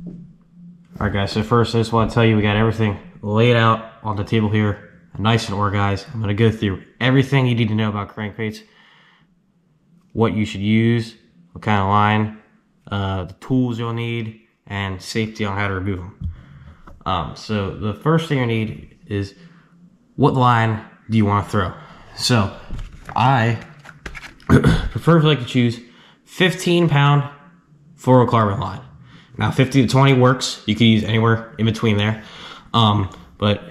Alright guys, so first I just want to tell you we got everything laid out on the table here, nice and organized. I'm going to go through everything you need to know about crankbaits, what you should use, what kind of line, the tools you'll need, and safety on how to remove them. So the first thing you need is, what line do you want to throw? So I prefer to choose 15-pound fluorocarbon line. Now 50 to 20 works. You can use anywhere in between there. But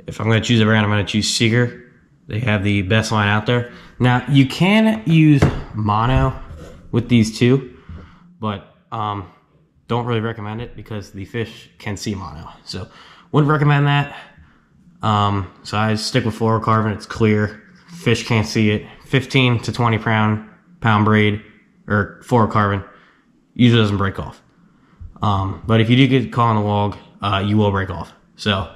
if I'm going to choose a brand, I'm going to choose Seeger. They have the best line out there. Now you can use mono with these too, but don't really recommend it because the fish can see mono. So wouldn't recommend that. So I stick with fluorocarbon. It's clear. Fish can't see it. 15 to 20 pound braid or fluorocarbon usually doesn't break off. But if you do get caught on the log, you will break off. So,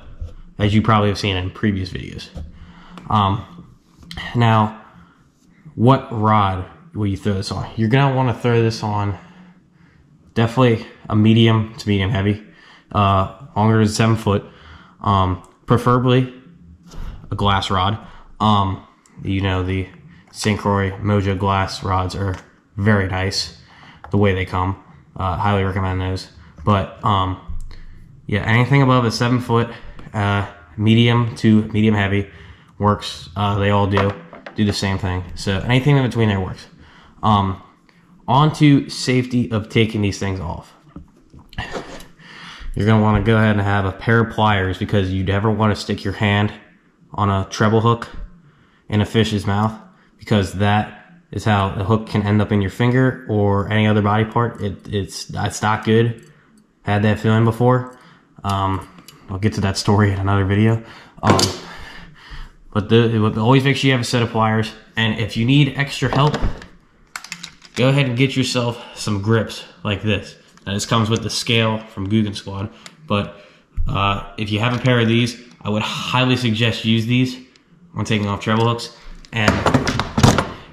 as you probably have seen in previous videos. Now, what rod will you throw this on? You're going to want to throw this on definitely a medium to medium heavy, longer than 7 foot, preferably a glass rod. You know, the St. Croix Mojo glass rods are very nice the way they come. Highly recommend those. But yeah, anything above a 7 foot, medium to medium heavy works. They all do the same thing. So anything in between there works. On to safety of taking these things off. You're going to want to go ahead and have a pair of pliers, because you never want to stick your hand on a treble hook in a fish's mouth, because that is how the hook can end up in your finger or any other body part. It's not good. Had that feeling before. I'll get to that story in another video. But always make sure you have a set of pliers. And if you need extra help, go ahead and get yourself some grips like this. Now, this comes with the scale from Guggen Squad. But if you have a pair of these, I would highly suggest use these when taking off treble hooks. And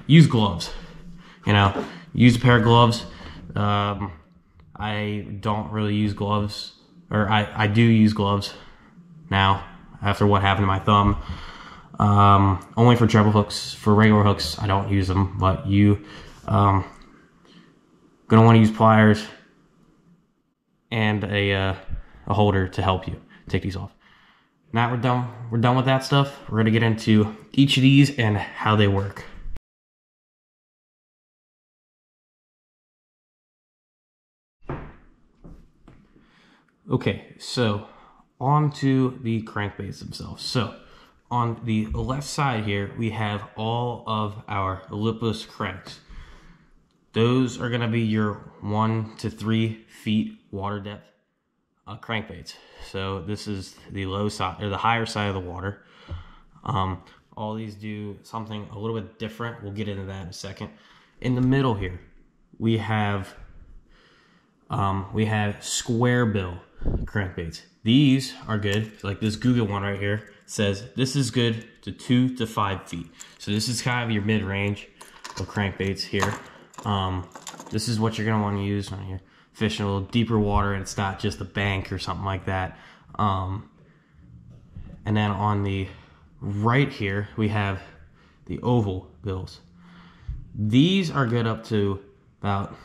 use gloves. You know, use a pair of gloves. I don't really use gloves, or I do use gloves now after what happened to my thumb. Only for treble hooks. For regular hooks, I don't use them. But you gonna want to use pliers and a holder to help you take these off. Now we're done. We're done with that stuff. We're gonna get into each of these and how they work. Okay, so on to the crankbaits themselves. So on the left side here, we have all of our lipless cranks. Those are going to be your 1 to 3 feet water depth crankbaits. So this is the low side, or the higher side of the water. All these do something a little bit different. We'll get into that in a second. In the middle here, we have square bill crankbaits. These are good. Like this Guggen one right here says this is good to 2 to 5 feet. So this is kind of your mid-range of crankbaits here. This is what you're gonna want to use when you're fishing a little deeper water and it's not just a bank or something like that. And then on the right here we have the oval bills. These are good up to about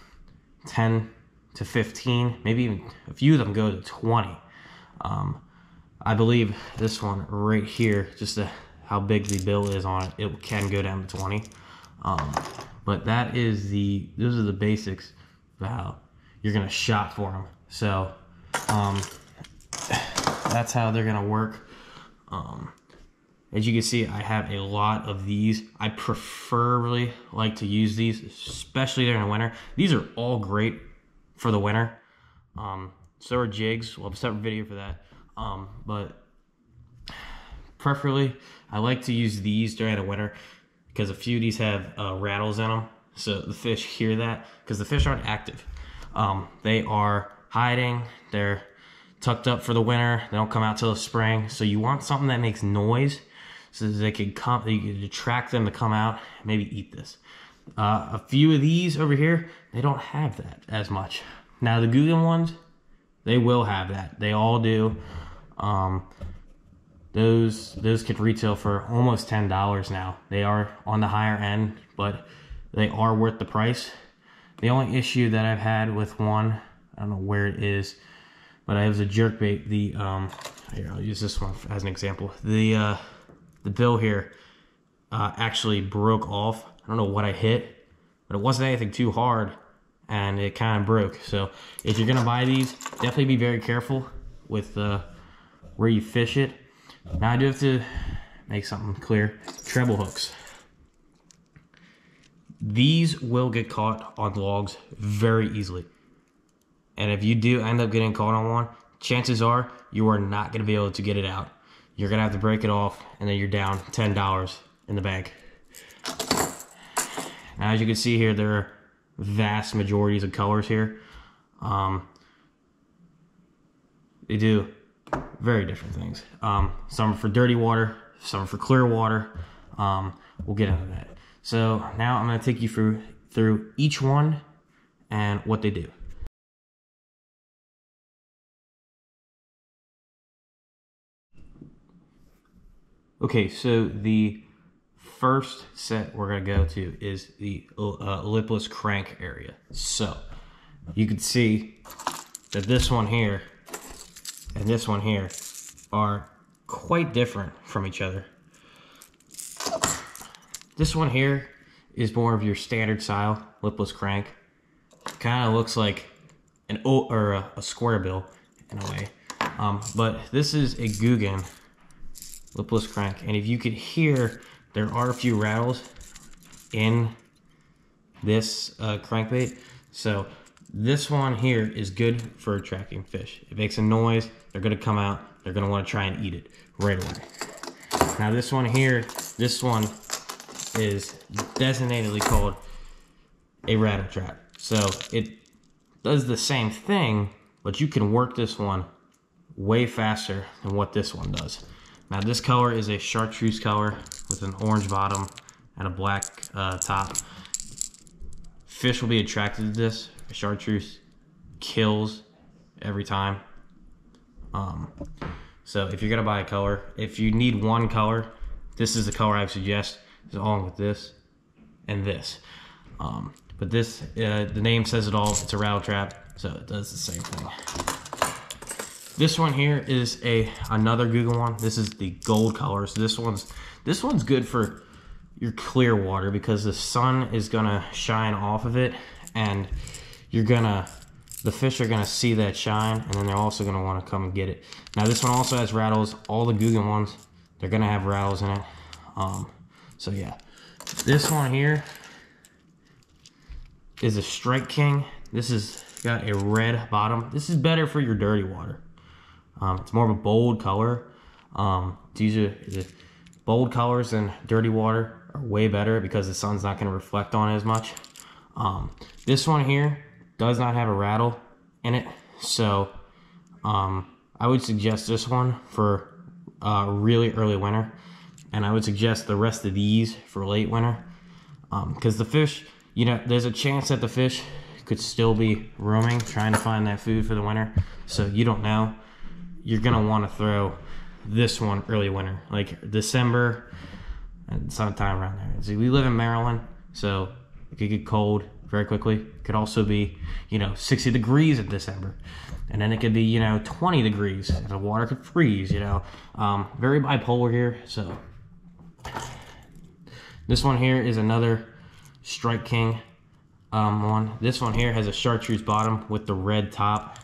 10 to 15, maybe even a few of them go to 20. I believe this one right here, just how big the bill is on it, it can go down to 20. But that is those are the basics of how you're gonna shop for them. So that's how they're gonna work. As you can see, I have a lot of these. I preferably like to use these, especially during the winter. These are all great for the winter. So are jigs. We'll have a separate video for that. But preferably, I like to use these during the winter because a few of these have rattles in them. So the fish hear that, because the fish aren't active. They are hiding. They're tucked up for the winter. They don't come out till the spring. So you want something that makes noise so that they can come, you can attract them to come out and maybe eat this. A few of these over here, they don't have that as much. Now the Guggen ones, They will have that. They all do. Those could retail for almost $10 now. They are on the higher end, but they are worth the price. The only issue that I've had with one, I don't know where it is, but I have a jerkbait. Here, I'll use this one as an example. The bill here actually broke off. I don't know what I hit, but it wasn't anything too hard, and it kind of broke. So if you're gonna buy these, definitely be very careful with where you fish it. Now I do have to make something clear. Treble hooks. These will get caught on logs very easily. And if you do end up getting caught on one, chances are you are not going to be able to get it out. You're going to have to break it off, and then you're down $10 in the bank. Now, as you can see here, there are vast majorities of colors here. They do very different things. Some are for dirty water, some are for clear water. We'll get into that. So now I'm going to take you through each one and what they do. Okay, so the first set we're going to go to is the lipless crank area. So you can see that this one here and this one here are quite different from each other. This one here is more of your standard style lipless crank. Kind of looks like a square bill in a way. But this is a Guggen lipless crank, and if you could hear, there are a few rattles in this crankbait. So this one here is good for attracting fish. It makes a noise, they're going to come out, they're going to want to try and eat it right away. Now this one here, this one is designatedly called a rattle trap. So it does the same thing, but you can work this one way faster than what this one does. Now this color is a chartreuse color with an orange bottom and a black top. Fish will be attracted to this. Chartreuse kills every time. So if you're gonna buy a color, if you need one color, this is the color I would suggest, along with this and this. But this, the name says it all. It's a rattle trap, so it does the same thing. This one here is another Guggen one. This is the gold color. So this one's good for your clear water because the sun is gonna shine off of it, and the fish are gonna see that shine, and then they're also gonna want to come and get it. Now this one also has rattles. All the Guggen ones, they're gonna have rattles in it. So yeah, this one here is a Strike King. This has got a red bottom. This is better for your dirty water. It's more of a bold color. These are the bold colors in dirty water are way better because the sun's not going to reflect on it as much. This one here does not have a rattle in it, so I would suggest this one for really early winter, and I would suggest the rest of these for late winter, because the fish, you know, there's a chance that the fish could still be roaming trying to find that food for the winter, so you don't know. You're gonna want to throw this one early winter, like December and sometime around there. See, we live in Maryland, so it could get cold very quickly. It could also be, 60 degrees in December, and then it could be, 20 degrees, and the water could freeze. Very bipolar here. So this one here is another Strike King one. This one here has a chartreuse bottom with the red top,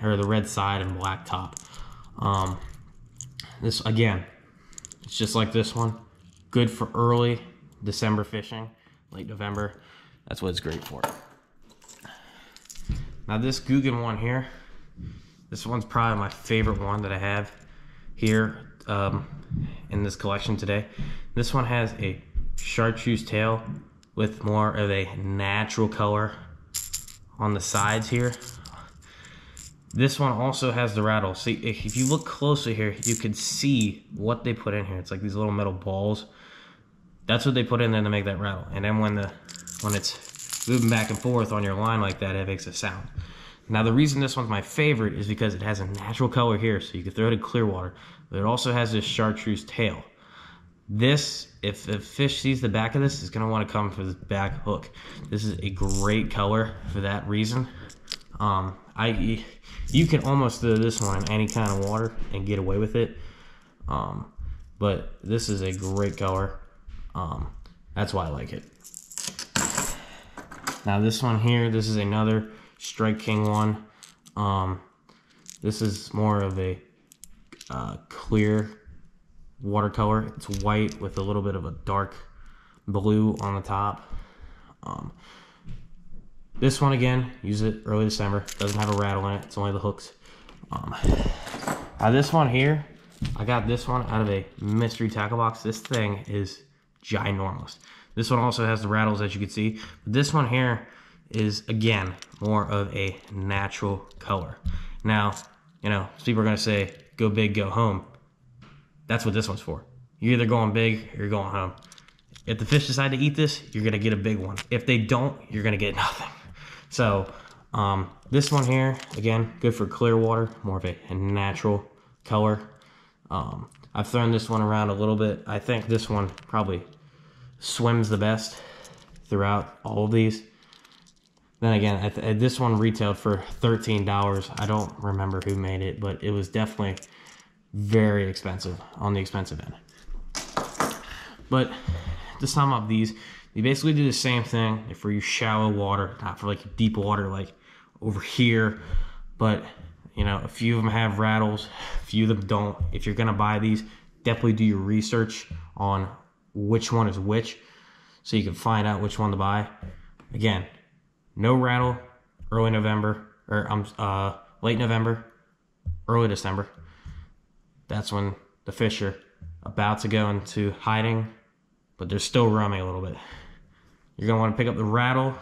or the red side and black top. This again, it's just like this one. Good for early December fishing, late November. That's what it's great for. Now this Guggen one here, this one's probably my favorite one that I have here in this collection today. This one has a chartreuse tail with more of a natural color on the sides here. This one also has the rattle. See, if you look closely here, you can see what they put in here. It's like these little metal balls. That's what they put in there to make that rattle. And then when it's moving back and forth on your line like that, it makes a sound. Now the reason this one's my favorite is because it has a natural color here, so you can throw it in clear water, but it also has this chartreuse tail. This, if a fish sees the back of this, is going to want to come for this back hook. This is a great color for that reason. You can almost throw this one in any kind of water and get away with it, but this is a great color. That's why I like it. Now this one here, this is another Strike King one. This is more of a clear watercolor. It's white with a little bit of a dark blue on the top. This one again, use it early December. Doesn't have a rattle in it. It's only the hooks. Now this one here, I got this one out of a mystery tackle box. This thing is ginormous. This one also has the rattles, as you can see. But this one here is, again, more of a natural color. Now, you know, people are gonna say, go big, go home. That's what this one's for. You're either going big or you're going home. If the fish decide to eat this, you're gonna get a big one. If they don't, you're gonna get nothing. So, this one here, again, good for clear water, more of a natural color. I've thrown this one around a little bit. I think this one probably swims the best throughout all of these. Then again, this one retailed for $13. I don't remember who made it, but it was definitely very expensive, on the expensive end. But to sum up these, you basically do the same thing for your shallow water, not for like deep water like over here, but you know, a few of them have rattles, a few of them don't. If you're gonna buy these, definitely do your research on which one is which, so you can find out which one to buy. Again, no rattle, early November, or late November, early December. That's when the fish are about to go into hiding, but they're still roaming a little bit. You're gonna want to pick up the rattle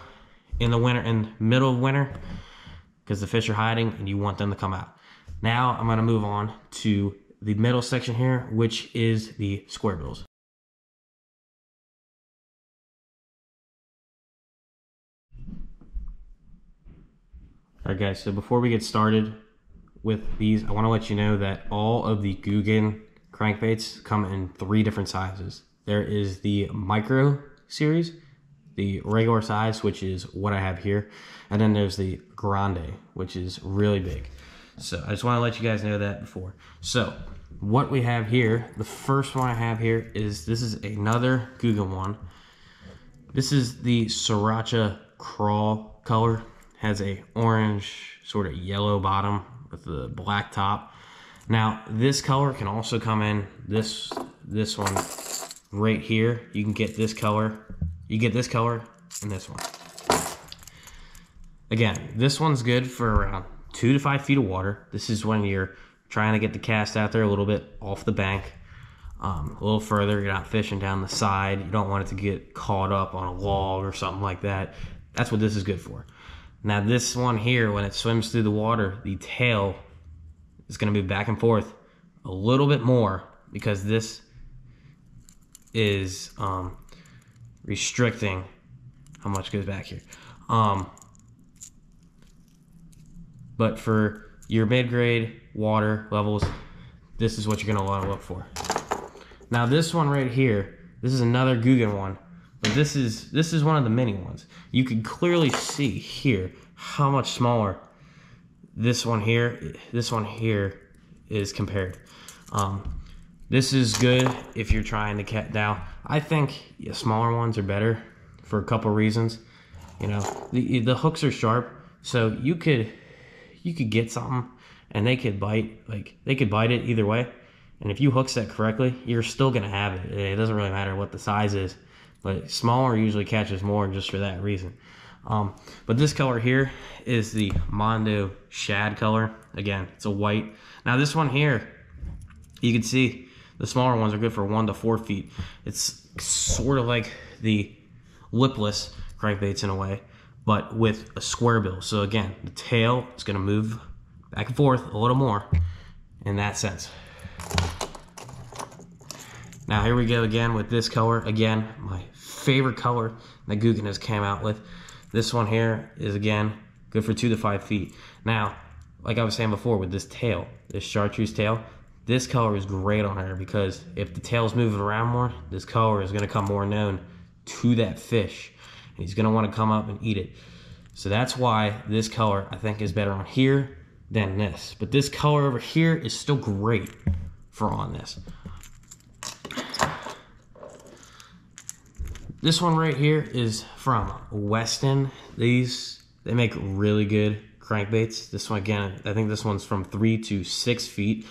in the winter, in middle of winter, because the fish are hiding and you want them to come out. Now I'm gonna move on to the middle section here, which is the square bills. Alright guys, so before we get started with these, I want to let you know that all of the Guggen crankbaits come in 3 different sizes. There is the micro series, the regular size, which is what I have here, and then there's the grande, which is really big. So I just want to let you guys know that before. So what we have here, the first one I have here is, this is another Guggen one. This is the Sriracha Crawl color. Has a orange, sort of yellow bottom with the black top. Now this color can also come in this one right here. You can get this color. You get this color and this one. Again, this one's good for around 2 to 5 feet of water. This is when you're trying to get the cast out there a little bit off the bank, a little further. You're not fishing down the side. You don't want it to get caught up on a log or something like that. That's what this is good for. Now this one here, when it swims through the water, the tail is going to move back and forth a little bit more, because this is restricting how much goes back here. But for your mid-grade water levels, this is what you're going to want to look for. Now this one right here, this is another Guggen one. But this is one of the mini ones. You can clearly see here how much smaller this one here is compared. This is good if you're trying to cat down. I think smaller ones are better for a couple reasons. You know, the hooks are sharp, so you could get something and they could bite. Like, they could bite it either way. And if you hook set correctly, you're still gonna have it. It doesn't really matter what the size is. But smaller usually catches more just for that reason. But this color here is the Mondo Shad color. Again, it's a white. Now this one here, you can see the smaller ones are good for 1 to 4 feet. It's sort of like the lipless crankbaits in a way, but with a square bill. So again, the tail is going to move back and forth a little more in that sense. Now here we go again with this color. Again, my favorite color that Guggen has came out with. This one here is, again, good for 2 to 5 feet. Now, like I was saying before, with this tail, this chartreuse tail, this color is great on her because if the tail's moving around more, this color is going to come more known to that fish. And he's going to want to come up and eat it. So that's why this color, I think, is better on here than this. But this color over here is still great for on this. This one right here is from Weston. They make really good crankbaits. This one, again, I think this one's from 3 to 6 feet.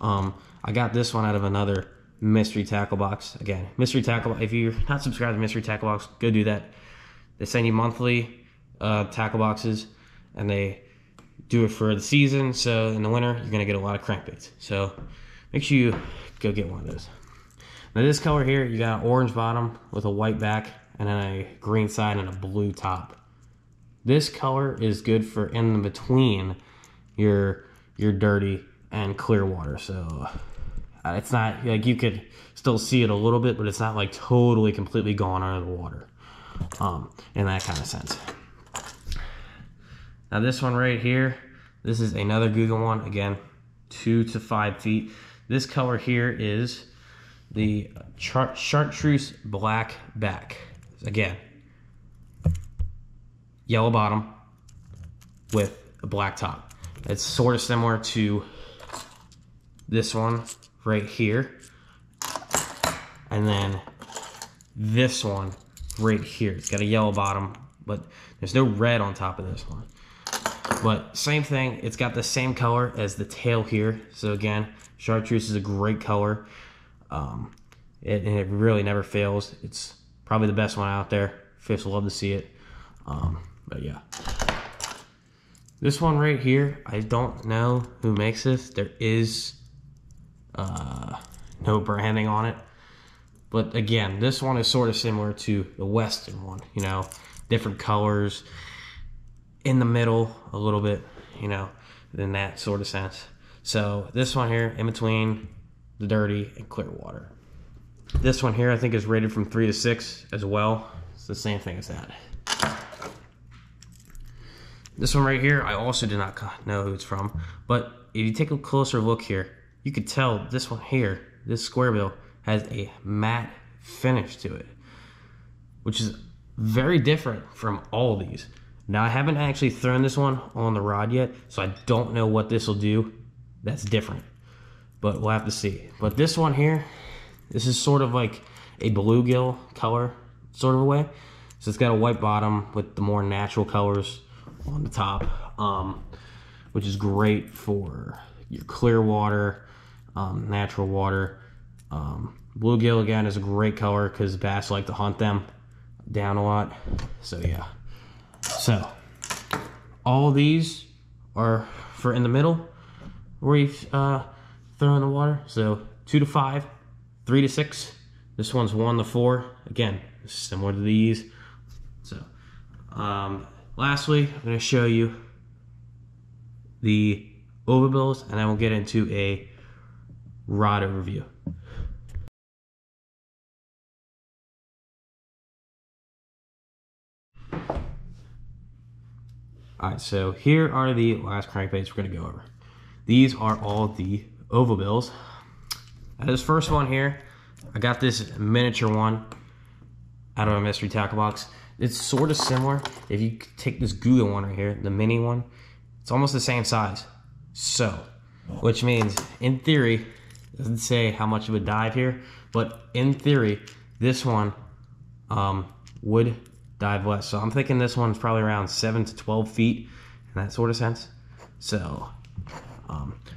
I got this one out of another mystery tackle box. Again, mystery tackle, if you're not subscribed to mystery tackle box, go do that. They send you monthly tackle boxes, and they do it for the season. So in the winter, you're gonna get a lot of crankbaits. So make sure you go get one of those. Now this color here, you got an orange bottom with a white back, and then a green side and a blue top. This color is good for in between your dirty and clear water. So it's not like, you could still see it a little bit, but it's not like totally completely gone under the water in that kind of sense. Now this one right here, this is another Google one, again 2 to 5 feet. This color here is the chartreuse black back. Again, yellow bottom with a black top. It's sort of similar to this one right here, and then this one right here. It's got a yellow bottom, but there's no red on top of this one. But same thing, it's got the same color as the tail here. So again, chartreuse is a great color. It really never fails. It's probably the best one out there. Fish love to see it. But yeah. This one right here, I don't know who makes this. There is no branding on it. But again, this one is sort of similar to the Western one, you know, different colors in the middle a little bit, you know, in that sort of sense. So this one here, in between the dirty and clear water. This one here, I think, is rated from 3 to 6 as well. It's the same thing as that. This one right here, I also do not know who it's from, but if you take a closer look here, you could tell this one here, this square bill, has a matte finish to it, which is very different from all these. Now, I haven't actually thrown this one on the rod yet, so I don't know what this will do that's different, but we'll have to see. But this one here, this is sort of like a bluegill color, sort of a way. So it's got a white bottom with the more natural colors on the top, which is great for your clear water, natural water. Bluegill, again, is a great color because bass like to hunt them down a lot. So yeah. So all of these are for in the middle where you throw in the water. So 2 to 5, 3 to 6. This one's 1 to 4. Again, similar to these. So lastly, I'm going to show you the overbills, and then we'll get into a rod overview. Alright, so here are the last crankbaits we're going to go over. These are all the oval bills. Now this first one here, I got this miniature one out of a mystery tackle box. It's sort of similar. If you take this Google one right here, the mini one, it's almost the same size. So, which means, in theory, it doesn't say how much it would dive here, but in theory, this one would dive less. So I'm thinking this one's probably around 7 to 12 feet in that sort of sense. So,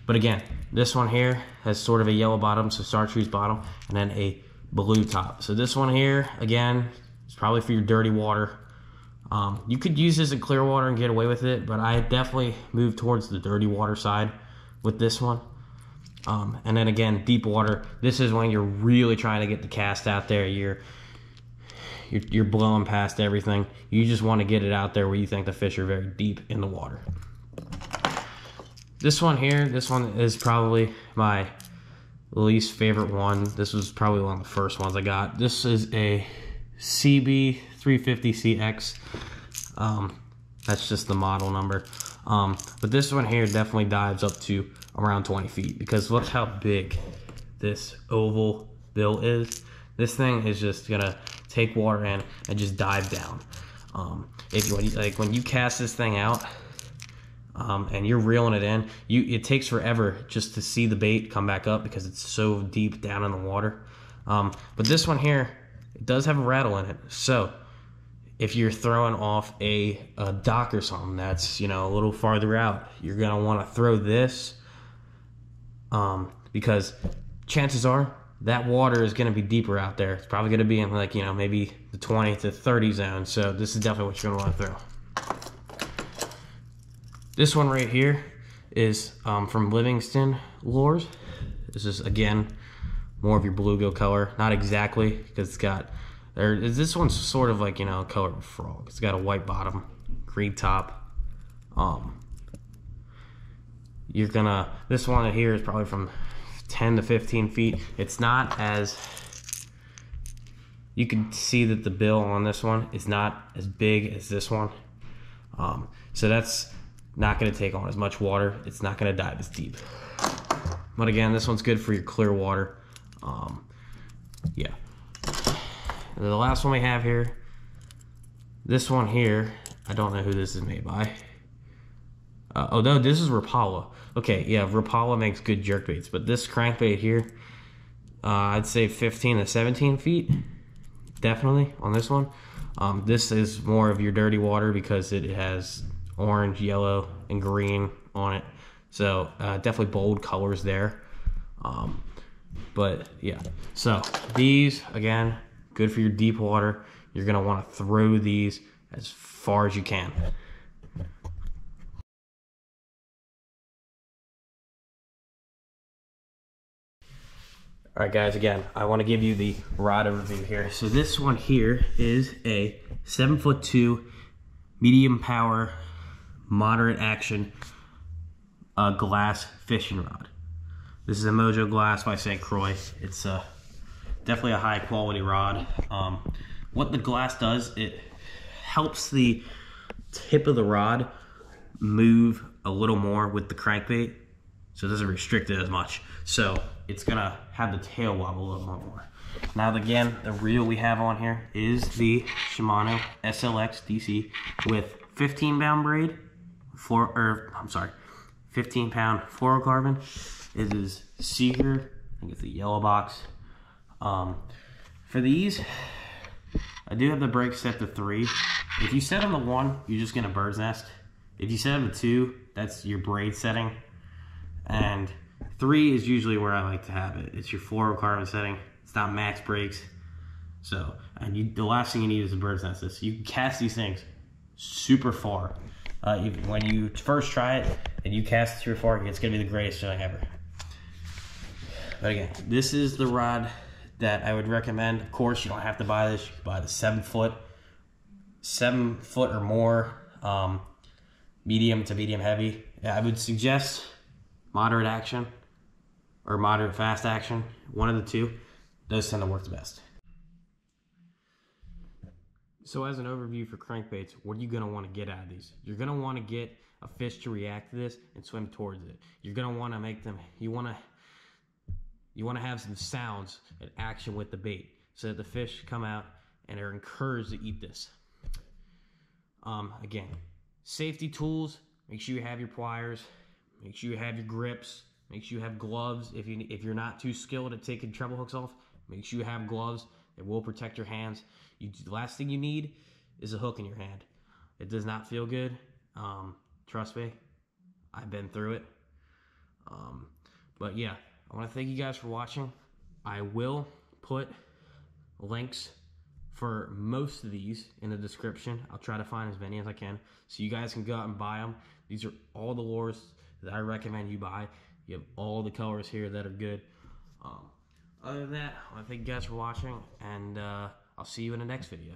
but again, this one here has sort of a yellow bottom, so chartreuse bottom, and then a blue top. So this one here, again, is probably for your dirty water. You could use this in clear water and get away with it, but I definitely move towards the dirty water side with this one. And then again, deep water, this is when you're really trying to get the cast out there. You're blowing past everything. You just want to get it out there where you think the fish are very deep in the water. This one here, this one is probably my least favorite one. This was probably one of the first ones I got. This is a CB 350CX. That's just the model number. But this one here definitely dives up to around 20 feet because look how big this oval bill is. This thing is just gonna take water in and just dive down. When you cast this thing out and you're reeling it in, it takes forever just to see the bait come back up because it's so deep down in the water. But this one here, it does have a rattle in it. So if you're throwing off a dock or something that's, you know, a little farther out, you're gonna want to throw this because chances are that water is gonna be deeper out there. It's probably gonna be in, like, you know, maybe the 20 to 30 zone. So this is definitely what you're gonna want to throw. This one right here is from Livingston Lures. This is, again, more of your bluegill color. Not exactly, because it's got, this one's sort of like, you know, color of a frog. It's got a white bottom, green top. This one here is probably from 10 to 15 feet. It's not as, you can see that the bill on this one is not as big as this one. So that's not going to take on as much water. It's not going to dive as deep. But again, this one's good for your clear water. Yeah. And the last one we have here, this one here, I don't know who this is made by. Oh no, this is Rapala. Okay, yeah, Rapala makes good jerkbaits, but this crankbait here, I'd say 15 to 17 feet, definitely on this one. This is more of your dirty water because it has orange, yellow, and green on it. So definitely bold colors there. But yeah, so these, again, good for your deep water. You're gonna wanna throw these as far as you can. All right, guys, again, I wanna give you the rod overview here. So this one here is a 7'2" medium power, moderate action glass fishing rod. This is a Mojo Glass by St. Croix. It's definitely a high quality rod. What the glass does, it helps the tip of the rod move a little more with the crankbait, so it doesn't restrict it as much. So it's gonna have the tail wobble a little more. Now again, the reel we have on here is the Shimano SLX DC with 15-pound braid, 15-pound fluorocarbon. It is Seeger, I think it's the yellow box. For these, I do have the brake set to 3. If you set them to 1, you're just gonna bird's nest. If you set them to 2, that's your braid setting. And 3 is usually where I like to have it. It's your fluorocarbon setting. It's not max brakes. So, and the last thing you need is a bird's nest. You can cast these things super far. When you first try it and you cast it super far, it's gonna be the greatest feeling ever. But again, this is the rod that I would recommend. Of course, you don't have to buy this. You can buy the 7 foot or more, medium to medium heavy. I would suggest moderate action or moderate fast action, one of the two. Those tend to work the best. So as an overview for crankbaits, what are you gonna wanna get out of these? You're gonna wanna get a fish to react to this and swim towards it. You're gonna wanna make them, you wanna have some sounds and action with the bait so that the fish come out and are encouraged to eat this. Again, safety tools, make sure you have your pliers, make sure you have your grips, make sure you have gloves. If you're not too skilled at taking treble hooks off, make sure you have gloves that will protect your hands. The last thing you need is a hook in your hand. It does not feel good. Trust me, I've been through it. But yeah, I want to thank you guys for watching. I will put links for most of these in the description. I'll try to find as many as I can so you guys can go out and buy them. These are all the lures that I recommend you buy. You have all the colors here that are good. Other than that, I want to thank you guys for watching, and I'll see you in the next video.